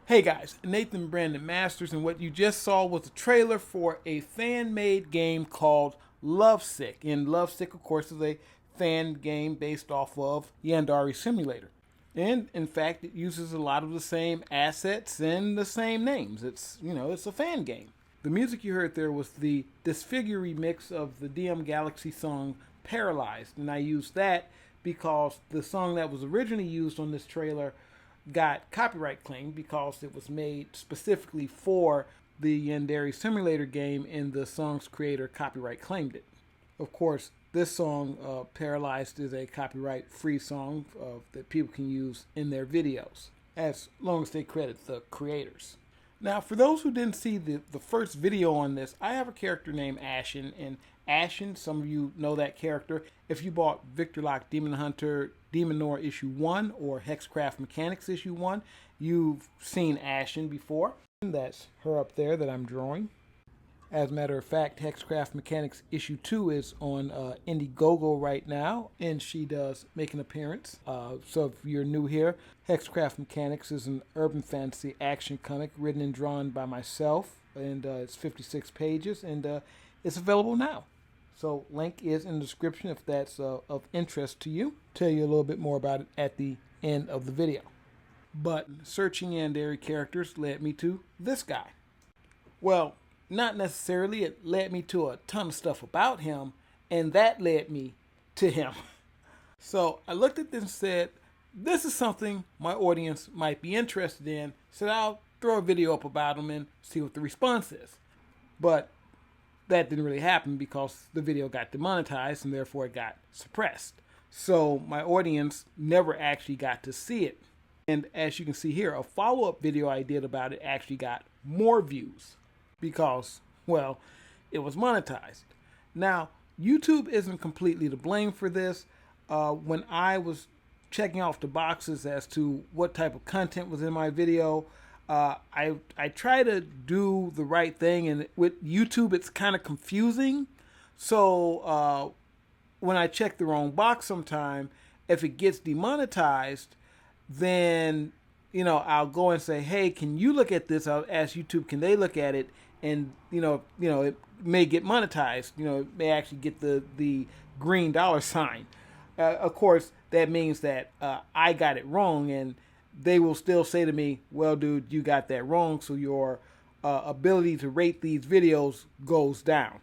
Hey guys, Nathyn Brandon Masters, and what you just saw was a trailer for a fan-made game called Lovesick. And Lovesick, of course, is a fan game based off of Yandere Simulator. And in fact, it uses a lot of the same assets and the same names. It's a fan game. The music you heard there was the Disfigure remix of the DM Galaxy song Paralyzed, and I used that because the song that was originally used on this trailer got copyright claim because it was made specifically for the Yandere Simulator game, and the song's creator copyright claimed it. Of course, this song, Paralyzed, is a copyright-free song that people can use in their videos, as long as they credit the creators. Now, for those who didn't see the first video on this, I have a character named Ashen, and Ashen, some of you know that character. If you bought Victor Lock Demon Hunter Demon Noir issue 1 or Hexcraft Mechanics issue 1, you've seen Ashen before. That's her up there that I'm drawing. As a matter of fact, Hexcraft Mechanics issue 2 is on Indiegogo right now, and she does make an appearance. So if you're new here, Hexcraft Mechanics is an urban fantasy action comic written and drawn by myself, and it's 56 pages, and it's available now. So link is in the description if that's of interest to you. Tell you a little bit more about it at the end of the video. But searching Yandere characters led me to this guy. Well, not necessarily. It led me to a ton of stuff about him, and that led me to him. So I looked at this and said, this is something my audience might be interested in, so I'll throw a video up about him and see what the response is. But that didn't really happen because the video got demonetized and therefore it got suppressed. So my audience never actually got to see it. And as you can see here, a follow-up video I did about it actually got more views because, well, it was monetized. Now, YouTube isn't completely to blame for this. When I was checking off the boxes as to what type of content was in my video, I try to do the right thing, and with YouTube it's kind of confusing. So when I check the wrong box sometime, if it gets demonetized, then I'll go and say, hey, can you look at this? I'll ask YouTube, can they look at it? And it may get monetized. It may actually get the green dollar sign. Of course, that means that I got it wrong, and they will still say to me, well, dude, you got that wrong, so your ability to rate these videos goes down.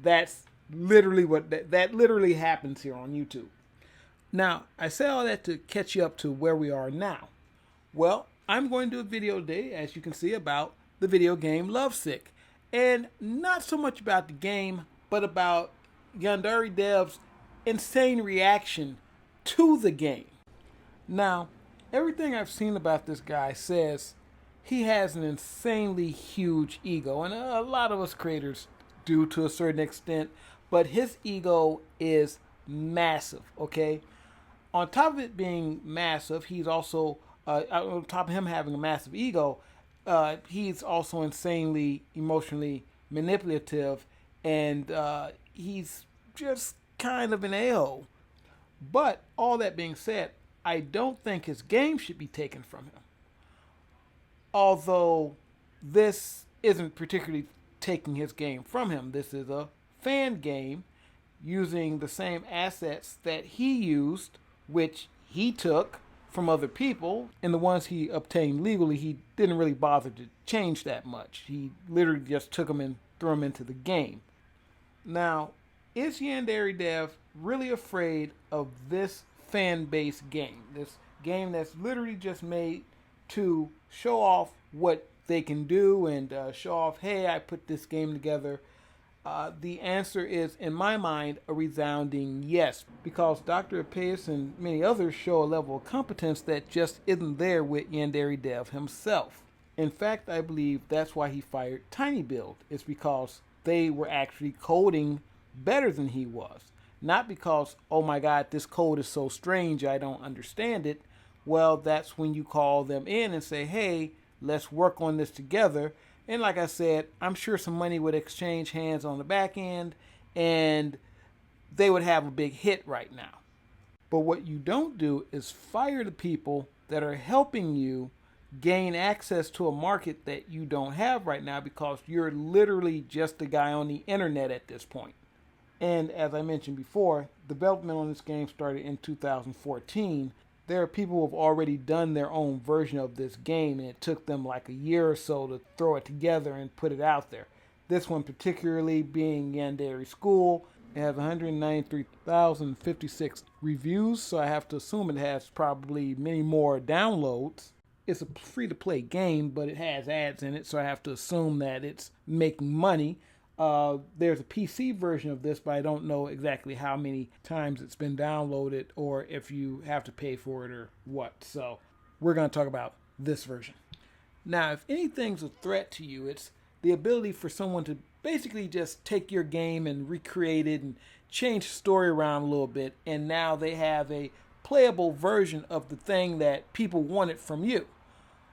That's literally that literally happens here on YouTube. Now, I say all that to catch you up to where we are now. Well, I'm going to do a video today, as you can see, about the video game Lovesick. And not so much about the game, but about Yandere Dev's insane reaction to the game. Now, everything I've seen about this guy says he has an insanely huge ego, and a lot of us creators do to a certain extent, but his ego is massive, okay? On top of it being massive, he's also, on top of him having a massive ego, he's also insanely emotionally manipulative, and he's just kind of an a-hole. But all that being said, I don't think his game should be taken from him. Although this isn't particularly taking his game from him. This is a fan game using the same assets that he used, which he took from other people, and the ones he obtained legally, he didn't really bother to change that much. He literally just took them and threw them into the game. Now, is Yandere Dev really afraid of this fan-based game? This game that's literally just made to show off what they can do and show off, hey, I put this game together. The answer is, in my mind, a resounding yes, because Dr. Apeus and many others show a level of competence that just isn't there with Yandere Dev himself. In fact, I believe that's why he fired TinyBuild. It's because they were actually coding better than he was. Not because, oh my God, this code is so strange, I don't understand it. Well, that's when you call them in and say, hey, let's work on this together. And like I said, I'm sure some money would exchange hands on the back end, and they would have a big hit right now. But what you don't do is fire the people that are helping you gain access to a market that you don't have right now because you're literally just a guy on the internet at this point. And as I mentioned before, development on this game started in 2014. There are people who have already done their own version of this game, and it took them like a year or so to throw it together and put it out there. This one particularly being Yandere School, it has 193,056 reviews, so I have to assume it has probably many more downloads. It's a free-to-play game, but it has ads in it, so I have to assume that it's making money. There's a PC version of this, but I don't know exactly how many times it's been downloaded or if you have to pay for it or what. So we're going to talk about this version. Now, if anything's a threat to you, it's the ability for someone to basically just take your game and recreate it and change the story around a little bit, and now they have a playable version of the thing that people wanted from you.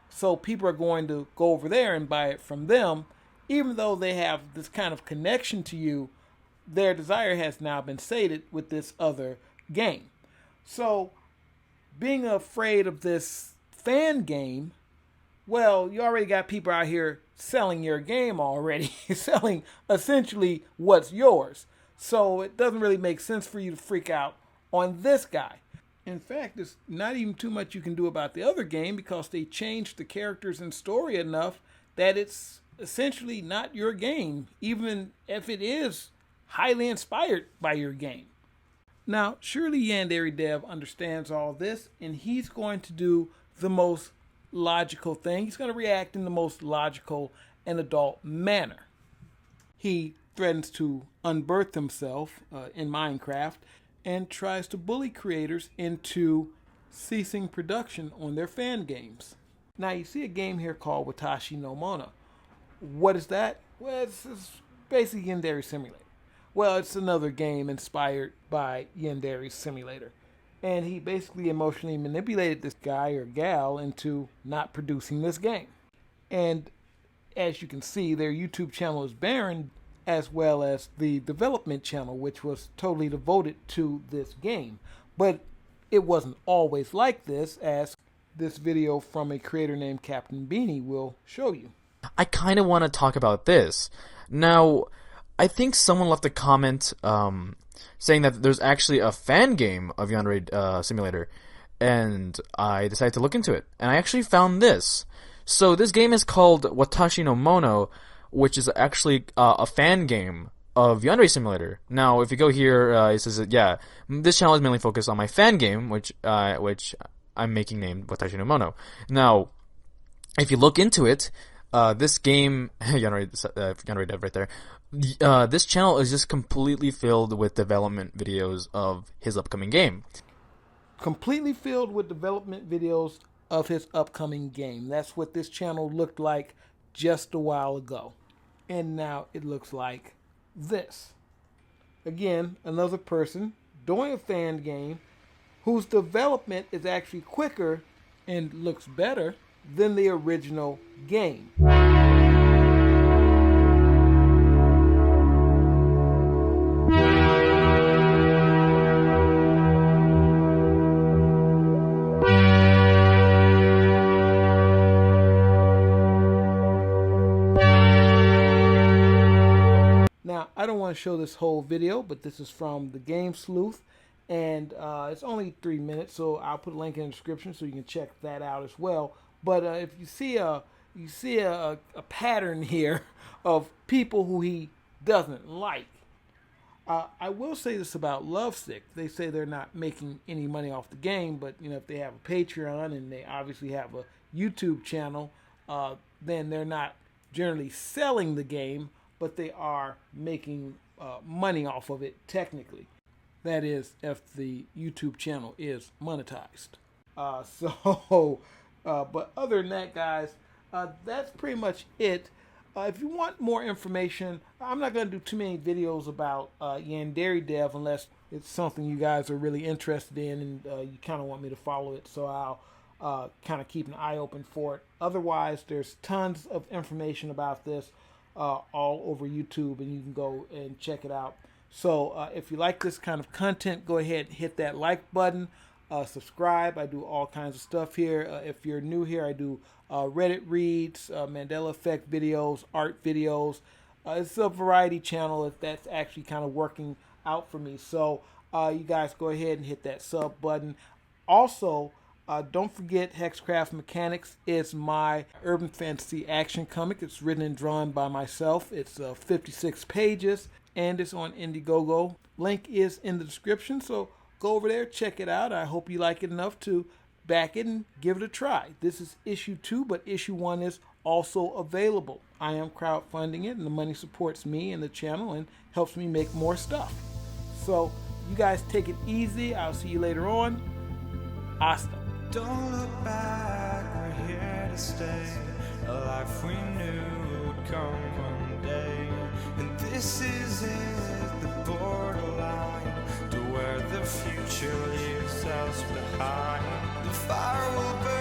So people are going to go over there and buy it from them. Even though they have this kind of connection to you, their desire has now been sated with this other game. So, being afraid of this fan game, well, you already got people out here selling your game already, selling essentially what's yours. So, it doesn't really make sense for you to freak out on this guy. In fact, there's not even too much you can do about the other game because they changed the characters and story enough that it's essentially not your game, even if it is highly inspired by your game. Now, surely Yandere Dev understands all this, and he's going to do the most logical thing. He's going to react in the most logical and adult manner. He threatens to unbirth himself in Minecraft and tries to bully creators into ceasing production on their fan games. Now, you see a game here called Watashi No Mono. What is that? Well, it's basically Yandere Simulator. Well, it's another game inspired by Yandere Simulator. And he basically emotionally manipulated this guy or gal into not producing this game. And as you can see, their YouTube channel is barren, as well as the development channel, which was totally devoted to this game. But it wasn't always like this, as this video from a creator named Captain Beenie will show you. I kind of want to talk about this. Now, I think someone left a comment saying that there's actually a fan game of Yandere Simulator, and I decided to look into it, and I actually found this. So this game is called Watashi No Mono, which is actually a fan game of Yandere Simulator. Now, if you go here, it says that, yeah, this channel is mainly focused on my fan game, which I'm making named Watashi No Mono. Now, if you look into it, this game, Yandere Dev right there, this channel is just completely filled with development videos of his upcoming game. Completely filled with development videos of his upcoming game. That's what this channel looked like just a while ago. And now it looks like this. Again, another person doing a fan game whose development is actually quicker and looks better than the original game. Now, I don't want to show this whole video, but this is from the GameSlueth, and it's only 3 minutes, so I'll put a link in the description so you can check that out as well. But if you see a pattern here of people who he doesn't like. I will say this about Lovesick. They say they're not making any money off the game, but if they have a Patreon and they obviously have a YouTube channel, then they're not generally selling the game, but they are making money off of it technically. That is, if the YouTube channel is monetized. But other than that, guys, that's pretty much it. If you want more information, I'm not going to do too many videos about Yandere Dev unless it's something you guys are really interested in and you kind of want me to follow it. So I'll kind of keep an eye open for it. Otherwise, there's tons of information about this all over YouTube, and you can go and check it out. So if you like this kind of content, go ahead and hit that like button. subscribe. I do all kinds of stuff here. If you're new here, I do Reddit reads, Mandela Effect videos, art videos. It's a variety channel if that's actually kind of working out for me. So you guys go ahead and hit that sub button. Also, don't forget Hexcraft Mechanics is my urban fantasy action comic. It's written and drawn by myself. It's 56 pages and it's on Indiegogo. Link is in the description, so go over there, check it out. I hope you like it enough to back it and give it a try. This is issue 2, but issue 1 is also available. I am crowdfunding it, and the money supports me and the channel and helps me make more stuff. So you guys take it easy. I'll see you later on. Hasta. Don't look back, we're here to stay. A life we knew would come one day. And this is it, the borderline to where the future leaves us behind. The fire will burn.